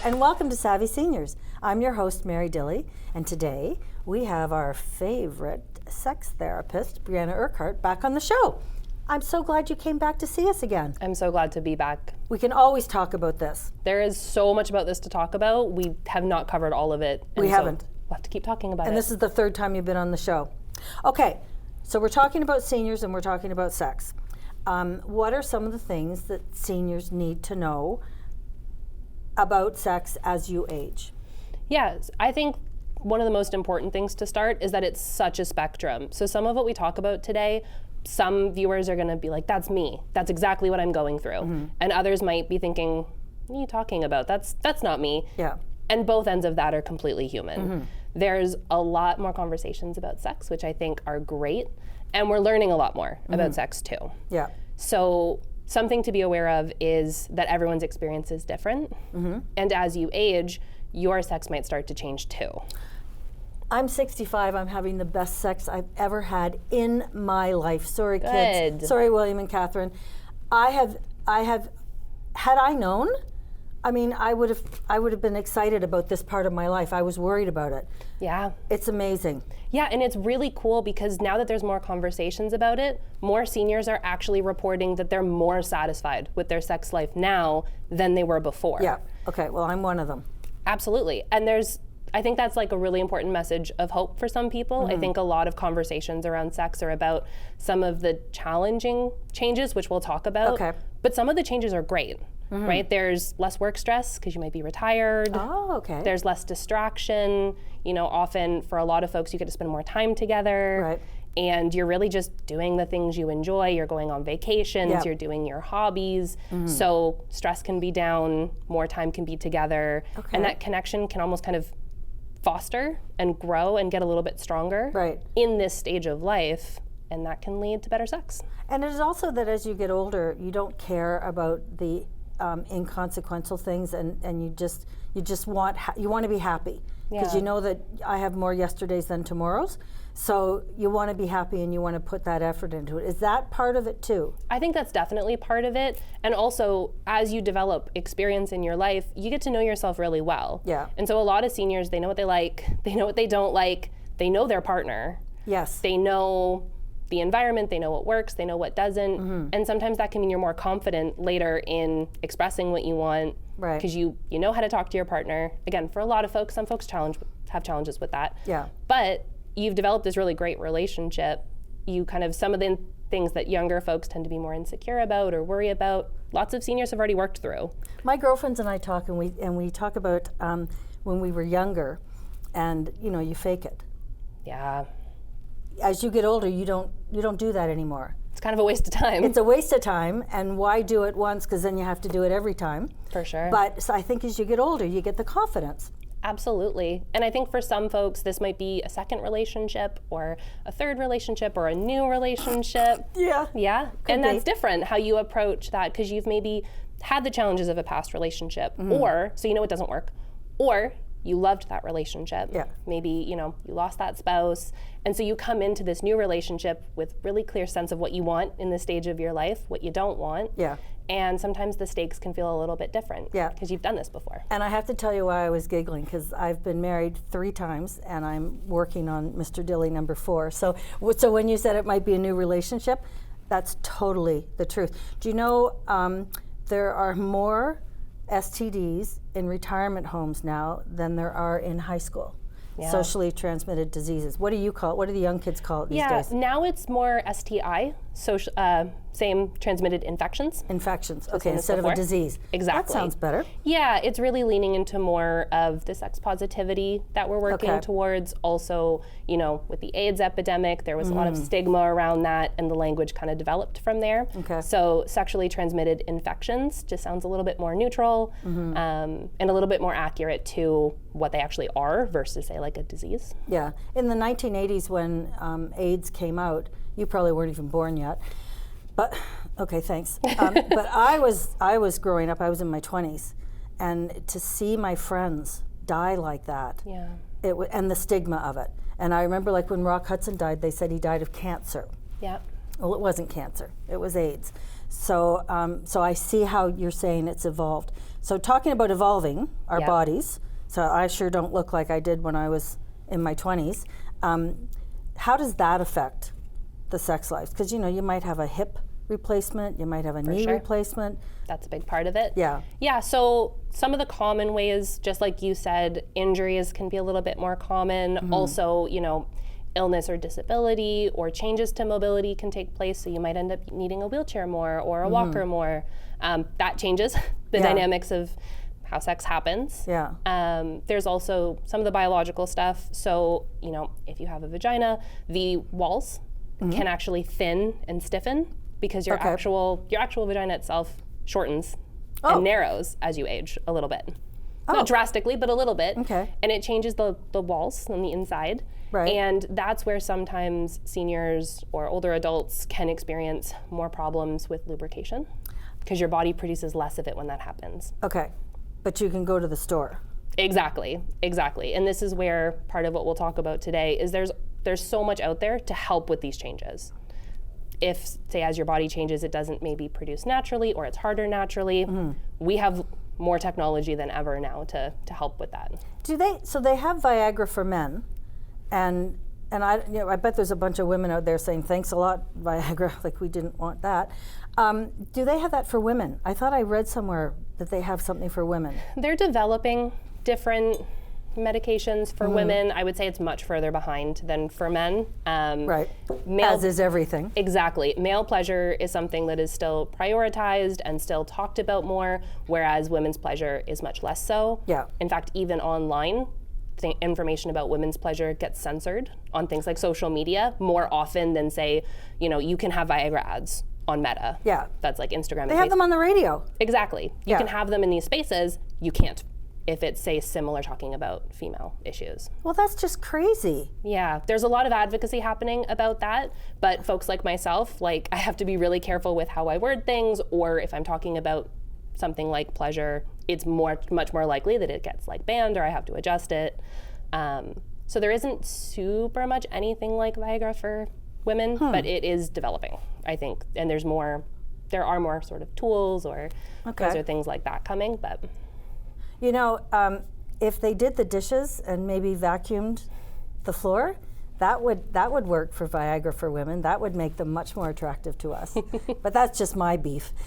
and welcome to Savvy Seniors. I'm your host, Mary Dilly, and today we have our favorite sex therapist, Brianna Urquhart, back on the show. I'm so glad you came back to see us again. I'm so glad to be back. We can always talk about this. There is so much about this to talk about. We have not covered all of it. We haven't. We'll have to keep talking about it. And this is the third time you've been on the show. Okay, so we're talking about seniors and we're talking about sex. What are some of the things that seniors need to know about sex as you age? Yeah, I think one of the most important things to start is that it's such a spectrum. So some of what we talk about today, some viewers are going to be like, that's me. That's exactly what I'm going through. Mm-hmm. And others might be thinking, what are you talking about? That's not me. Yeah. And both ends of that are completely human. Mm-hmm. There's a lot more conversations about sex, which I think are great. And we're learning a lot more about sex too. Yeah. So something to be aware of is that everyone's experience is different. Mm-hmm. And as you age, your sex might start to change too. I'm 65. I'm having the best sex I've ever had in my life. Sorry, kids. Sorry, William and Catherine. I have, had I known, I mean, I would have been excited about this part of my life. I was worried about it. Yeah. It's amazing. Yeah, and it's really cool because now that there's more conversations about it, more seniors are actually reporting that they're more satisfied with their sex life now than they were before. Yeah, okay, well, I'm one of them. Absolutely, and I think that's like a really important message of hope for some people. Mm-hmm. I think a lot of conversations around sex are about some of the challenging changes, which we'll talk about. Okay. But some of the changes are great, right? There's less work stress because you might be retired. Oh, okay. There's less distraction. You know, often for a lot of folks, you get to spend more time together. Right. And you're really just doing the things you enjoy. You're going on vacations, you're doing your hobbies. Mm-hmm. So stress can be down, more time can be together. Okay. And that connection can almost kind of foster and grow and get a little bit stronger in this stage of life, and that can lead to better sex. And it is also that as you get older, you don't care about the inconsequential things, and you just want to be happy because you know that I have more yesterdays than tomorrows. So you want to be happy and you want to put that effort into it. Is that part of it too? I think that's definitely part of it. And also, as you develop experience in your life, you get to know yourself really well. Yeah. And so a lot of seniors, they know what they like, they know what they don't like, they know their partner. Yes. They know the environment, they know what works, they know what doesn't. Mm-hmm. And sometimes that can mean you're more confident later in expressing what you want. Right. Because you know how to talk to your partner. Again, for a lot of folks, some folks have challenges with that. Yeah. But you've developed this really great relationship. You kind of, some of the things that younger folks tend to be more insecure about or worry about, lots of seniors have already worked through. My girlfriends and I talk, and we talk about when we were younger, and you fake it. Yeah. As you get older, you don't do that anymore. It's kind of a waste of time. It's a waste of time, and why do it once? Because then you have to do it every time. For sure. But so I think as you get older, you get the confidence. Absolutely. And I think for some folks, this might be a second relationship or a third relationship or a new relationship. Yeah. Yeah. And that's different how you approach that because you've maybe had the challenges of a past relationship or, so you know it doesn't work, or you loved that relationship. Yeah. Maybe, you lost that spouse. And so you come into this new relationship with really clear sense of what you want in this stage of your life, what you don't want. Yeah. And sometimes the stakes can feel a little bit different. Yeah. Because you've done this before. And I have to tell you why I was giggling, because I've been married 3 times and I'm working on Mr. Dilly number 4. So when you said it might be a new relationship, that's totally the truth. Do you know there are more STDs in retirement homes now than there are in high school? Yeah. Socially transmitted diseases. What do you call it? What do the young kids call it these days? Yeah, now it's more STI, same transmitted infections. Infections, okay, instead of a disease. Exactly. That sounds better. Yeah, it's really leaning into more of the sex positivity that we're working towards. Also, with the AIDS epidemic, there was a lot of stigma around that, and the language kind of developed from there. Okay. So sexually transmitted infections just sounds a little bit more neutral and a little bit more accurate to what they actually are versus, say, like a disease. Yeah. In the 1980s when AIDS came out, you probably weren't even born yet. But, okay, thanks. But I was growing up, I was in my 20s, and to see my friends die like that, and the stigma of it. And I remember like when Rock Hudson died, they said he died of cancer. Yeah. Well, it wasn't cancer, it was AIDS. So I see how you're saying it's evolved. So talking about evolving our bodies, so I sure don't look like I did when I was in my 20s. How does that affect the sex life? Because you might have a hip replacement, you might have a knee replacement. That's a big part of it. Yeah. Yeah, so some of the common ways, just like you said, injuries can be a little bit more common. Also, illness or disability or changes to mobility can take place, so you might end up needing a wheelchair more or a walker more. That changes the dynamics of how sex happens. Yeah. There's also some of the biological stuff. So, if you have a vagina, the walls can actually thin and stiffen because your actual vagina itself shortens and narrows as you age a little bit. Not drastically, but a little bit. Okay. And it changes the walls on the inside. Right. And that's where sometimes seniors or older adults can experience more problems with lubrication because your body produces less of it when that happens. Okay. But you can go to the store. Exactly. And this is where part of what we'll talk about today is there's so much out there to help with these changes. If, say, as your body changes, it doesn't maybe produce naturally or it's harder naturally, we have more technology than ever now to help with that. So they have Viagra for men, and I bet there's a bunch of women out there saying, thanks a lot, Viagra, like we didn't want that. Do they have that for women? I thought I read somewhere that they have something for women. They're developing different medications for women. I would say it's much further behind than for men. Right, as is everything. Exactly. Male pleasure is something that is still prioritized and still talked about more, whereas women's pleasure is much less so. Yeah. In fact, even online, information about women's pleasure gets censored on things like social media more often than, say, you can have Viagra ads on Meta. Yeah. That's like Instagram. They have them on the radio. Exactly. You can have them in these spaces. You can't if it's, say, similar talking about female issues. Well, that's just crazy. Yeah. There's a lot of advocacy happening about that, but folks like myself, I have to be really careful with how I word things, or if I'm talking about something like pleasure, it's much more likely that it gets banned or I have to adjust it. So there isn't super much anything like Viagra for women, but it is developing, I think. And there are more sort of tools or those are things like that coming. But if they did the dishes and maybe vacuumed the floor, that would work for Viagra for women. That would make them much more attractive to us. But that's just my beef.